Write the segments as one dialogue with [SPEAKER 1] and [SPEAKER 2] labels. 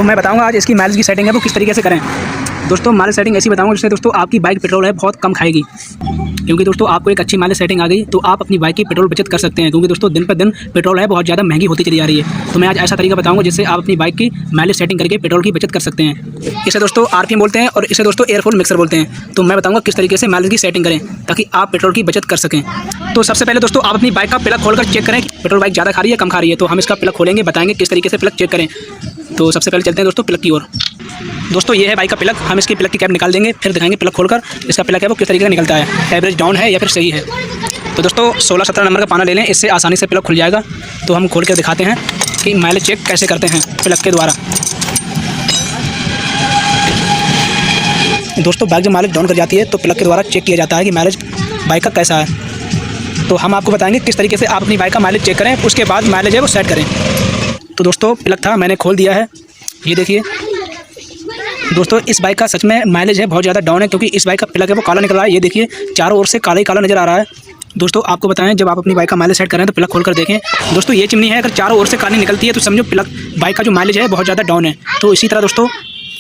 [SPEAKER 1] तो मैं बताऊंगा आज इसकी माइलेज की सेटिंग है वो किस तरीके से करें। दोस्तों माइलेज सेटिंग ऐसी बताऊंगा जिससे दोस्तों आपकी बाइक पेट्रोल है बहुत कम खाएगी, क्योंकि दोस्तों आपको एक अच्छी माइलेज सेटिंग आ गई तो आप अपनी बाइक की पेट्रोल बचत कर सकते हैं, क्योंकि दोस्तों दिन पर दिन पेट्रोल है बहुत ज़्यादा महंगी होती चली जा रही है। तो मैं आज ऐसा तरीका बताऊंगा जिससे आप अपनी बाइक की माइलेज सेटिंग करके पेट्रोल की बचत कर सकते हैं। इसे दोस्तों आरपीएम बोलते हैं और इसे दोस्तों एयर फ्यूल मिक्सर बोलते हैं। तो मैं बताऊंगा किस तरीके से माइलेज की सेटिंग करें ताकि आप पेट्रोल की बचत कर सकें। तो सबसे पहले दोस्तों आप अपनी बाइक का प्लग खोलकर चेक करें कि पेट्रोल बाइक ज़्यादा खा रही है कम खा रही है। तो हम इसका प्लग खोलेंगे, बताएंगे किस तरीके से प्लग चेक करें। तो सबसे पहले चलते हैं दोस्तों प्लग की ओर। दोस्तों ये है बाइक का प्लग, हम इसकी प्लग की कैप निकाल देंगे, फिर दिखाएंगे प्लग खोलकर इसका प्लग है वो किस तरीके से निकलता है, एवरेज डाउन है या फिर सही है। तो दोस्तों 16-17 नंबर का पाना ले लें, इससे आसानी से प्लग खुल जाएगा। तो हम खोल कर दिखाते हैं कि माइलेज चेक कैसे करते हैं प्लग के द्वारा। दोस्तों बाइक जब माइलेज डाउन कर जाती है तो प्लग के द्वारा चेक किया जाता है कि माइलेज बाइक का कैसा है। तो हम आपको बताएंगे किस तरीके से आप अपनी बाइक का माइलेज चेक करें, उसके बाद माइलेज है वो सेट करें। तो दोस्तों प्लग था, मैंने खोल दिया है, ये देखिए। दोस्तों इस बाइक का सच में माइलेज है बहुत ज़्यादा डाउन है, क्योंकि इस बाइक का प्लग है वो काला निकल रहा है। ये देखिए चारों ओर से काला ही काला नज़र आ रहा है। दोस्तों आपको बताएं जब आप अपनी बाइक का माइलेज सेट करें तो प्लग खोल कर देखें। दोस्तों ये चिमनी है, अगर चारों ओर से काली निकलती है तो समझो प्लग बाइक का जो माइलेज है बहुत ज़्यादा डाउन है। तो इसी तरह दोस्तों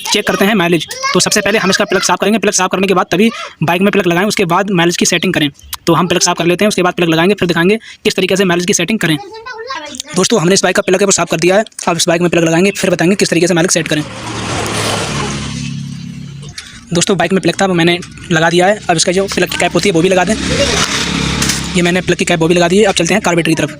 [SPEAKER 1] चेक करते हैं माइलेज। तो सबसे पहले हम इसका प्लग साफ़ करेंगे, प्लग साफ़ करने के बाद तभी बाइक में प्लग लगाएं, उसके बाद माइलेज की सेटिंग करें। तो हम प्लग साफ़ कर लेते हैं, उसके बाद प्लग लगाएंगे, फिर दिखाएंगे किस तरीके से माइलेज की सेटिंग करें। दोस्तों हमने इस बाइक का प्लग है वो साफ़ कर दिया है, अब इस बाइक में प्लग लगाएंगे, फिर बताएंगे किस तरीके से माइलेज सेट करें। दोस्तों बाइक में प्लग था वो मैंने लगा दिया है, अब इसका जो प्लग की कैप होती है वो भी लगा दें। ये मैंने प्लग की कैप वो भी लगा दी है। अब चलते हैं कार्बोरेटर की तरफ।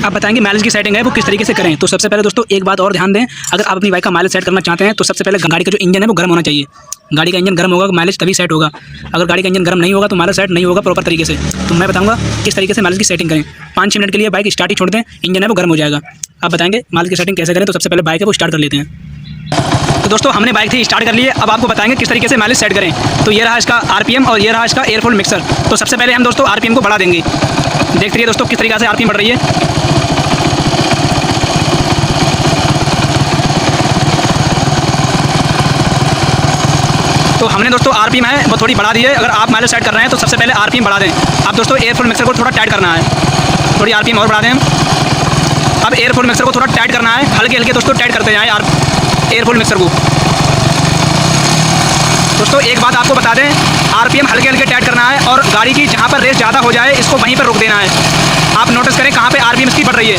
[SPEAKER 1] अब बताएंगे माइलेज की सेटिंग है वो किस तरीके से करें। तो सबसे पहले दोस्तों एक बात और ध्यान दें, अगर आप अपनी बाइक का माइलेज सेट करना चाहते हैं तो सबसे पहले गाड़ी का जो इंजन है वो गर्म होना चाहिए। गाड़ी का इंजन गर्म होगा माइलेज तभी सेट होगा, अगर गाड़ी का इंजन गर्म नहीं होगा तो माइलेज सेट नहीं होगा प्रॉपर तरीके से। तो मैं बताऊंगा किस तरीके से माइलेज की सेटिंग करें। 5-6 मिनट के लिए बाइक स्टार्ट ही छोड़ दें, इंजन है वो गर्म हो जाएगा। अब बताएंगे माइलेज की सेटिंग कैसे करें। तो सबसे पहले बाइक है वो स्टार्ट कर लेते हैं। तो दोस्तों हमने बाइक थी स्टार्ट कर लिए, अब आपको बताएंगे किस तरीके से माइलेज सेट करें। तो ये रहा इसका आरपीएम और ये रहा इसका एयर फ्यूल मिक्सर। तो सबसे पहले हम दोस्तों आरपीएम को बढ़ा देंगे। देखते रहिए दोस्तों किस तरीके से आरपीएम बढ़ रही है। तो हमने दोस्तों आरपीएम है वो थोड़ी बढ़ा दी है। अगर आप माइलेज सेट कर रहे हैं तो सबसे पहले आरपीएम बढ़ा दें। अब दोस्तों एयर फ्यूल मिक्सर को थोड़ा टाइट करना है, थोड़ी आरपीएम और बढ़ा दें। अब एयर फ्यूल मिक्सर को थोड़ा टाइट करना है, हल्के हल्के दोस्तों टाइट करते जाएं एयर फ्यूल मिक्सर को। दोस्तों एक बात आपको बता दें, आरपीएम हल्के हल्के टाइट करना है और गाड़ी की जहाँ पर रेस ज़्यादा हो जाए इसको वहीं पर रोक देना है। आप नोटिस करें कहाँ पे आरपीएम इसकी बढ़ रही है।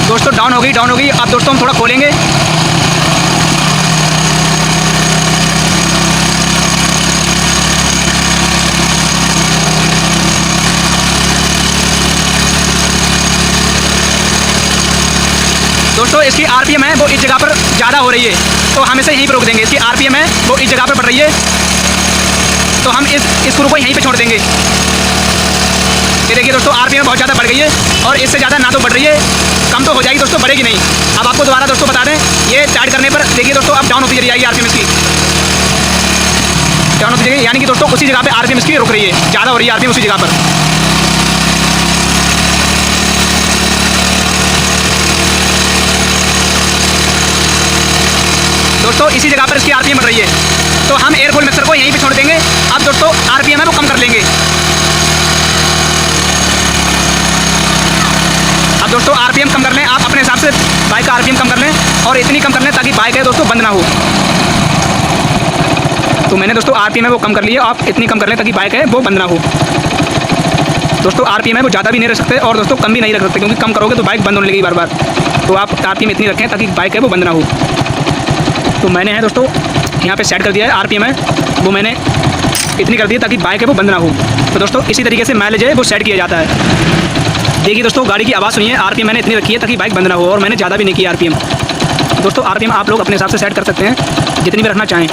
[SPEAKER 1] दोस्तों डाउन हो गई। अब दोस्तों हम थोड़ा खोलेंगे। दोस्तों इसकी आरपीएम है वो इस जगह पर ज़्यादा हो रही है, तो हम इसे यहीं पर रोक देंगे। इसकी आरपीएम है वो इस जगह पर बढ़ रही है, तो हम इस स्क्रू को यहीं पे छोड़ देंगे। ये देखिए दोस्तों आरपीएम बहुत ज़्यादा बढ़ गई है और इससे ज़्यादा ना तो बढ़ रही है, कम तो हो जाएगी दोस्तों, बढ़ेगी नहीं। अब आपको दोबारा दोस्तों बता दें, ये टाइट करने पर देखिए दोस्तों अब डाउन होती चली जाएगी आरपीएम इसकी, डाउन होती जाएगी, यानी कि दोस्तों उसी जगह पर आरपीएम इसकी रुक रही है, ज़्यादा हो रही है आरपीएम उसी जगह पर। दोस्तों इसी जगह पर इसकी आरपीएम बढ़ रही है, तो हम एयर फ्यूल मिक्सर को यहीं पे छोड़ देंगे। अब दोस्तों आरपीएम है वो कम कर लेंगे। अब दोस्तों आरपीएम कम कर लें, आप अपने हिसाब से बाइक का आरपीएम कम कर लें और इतनी कम कर लें ताकि बाइक है दोस्तों बंद ना हो। तो मैंने दोस्तों आरपीएम है वो कम कर लिया, आप इतनी कम कर लें ताकि बाइक है वो बंद ना हो। दोस्तों आरपीएम है वो ज़्यादा भी नहीं रख सकते और दोस्तों कम भी नहीं रख सकते, क्योंकि कम करोगे तो बाइक बंद होने लगेगी बार बार। तो आप आरपीएम इतनी रखें ताकि बाइक है वो बंद ना हो। तो मैंने है दोस्तों यहाँ पे सेट कर दिया है, आरपीएम है वो मैंने इतनी कर दी ताकि बाइक है वो बंद ना हो। तो दोस्तों इसी तरीके से माइलेज है वो सेट किया जाता है। देखिए दोस्तों गाड़ी की आवाज़ सुनिए, आरपीएम मैंने इतनी रखी है ताकि बाइक बंद ना हो और मैंने ज़्यादा भी नहीं किया आरपीएम। दोस्तों आरपीएम आप लोग अपने हिसाब से सेट कर सकते हैं जितनी भी रखना चाहें।